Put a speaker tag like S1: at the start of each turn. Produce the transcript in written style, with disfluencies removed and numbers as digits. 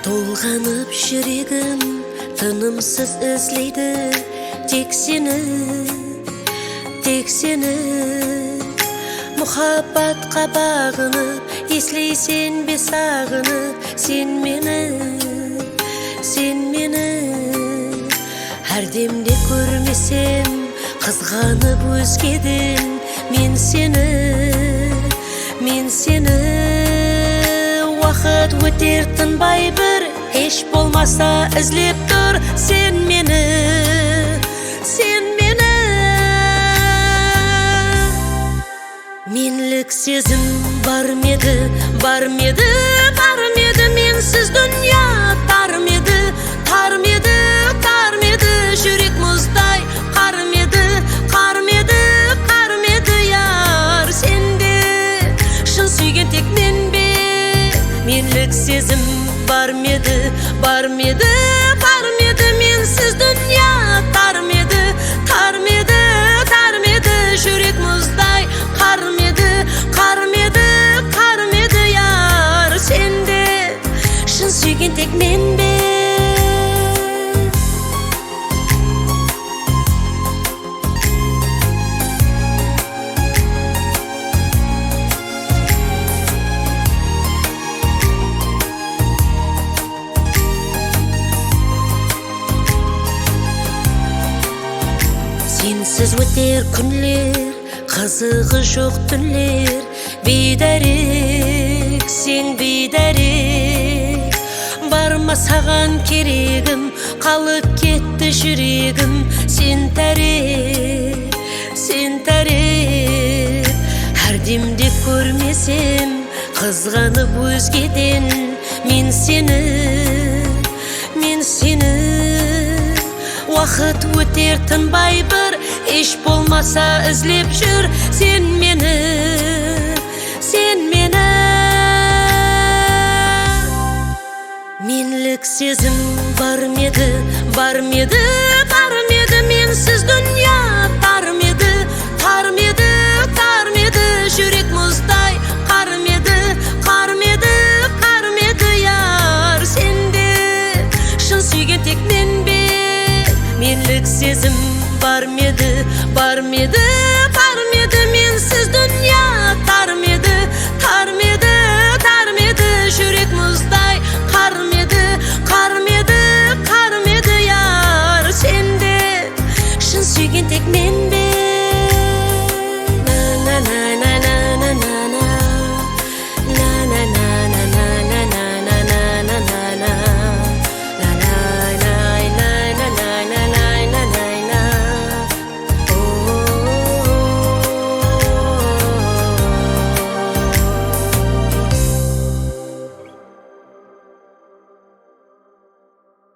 S1: Толғанып жүрегім тынымсыз ізлейді тек сені Мұхаббатқа бағынып естілейсен бе сағынып сен мені Әрдемде көрмесем қызғанып өзгеден мен сені Уақыт өтер тынбай бір еш болмаса ізлеп тұр сен мені Менлік сезім бар меді менсіз дүния тар меді жүрек мұздай қар меді яр сенде шын сүйген тек мен бе менлік сезім бар меді менсіз дүния тар меді жүрек мұздай қар меді яр сенде шын сүйген тек мен бе Сенсіз өтер күнлер қызығы жоқ түнлер бейдәрек сен бейдәрек барма саған керегім қалып кетті жүрегім сен тәрек әрдемде көрмесем қызғанып өзгеден мен сені Уақыт өтер тынбай бір еш болмаса ізлеп жүр сен мені Менлік сезім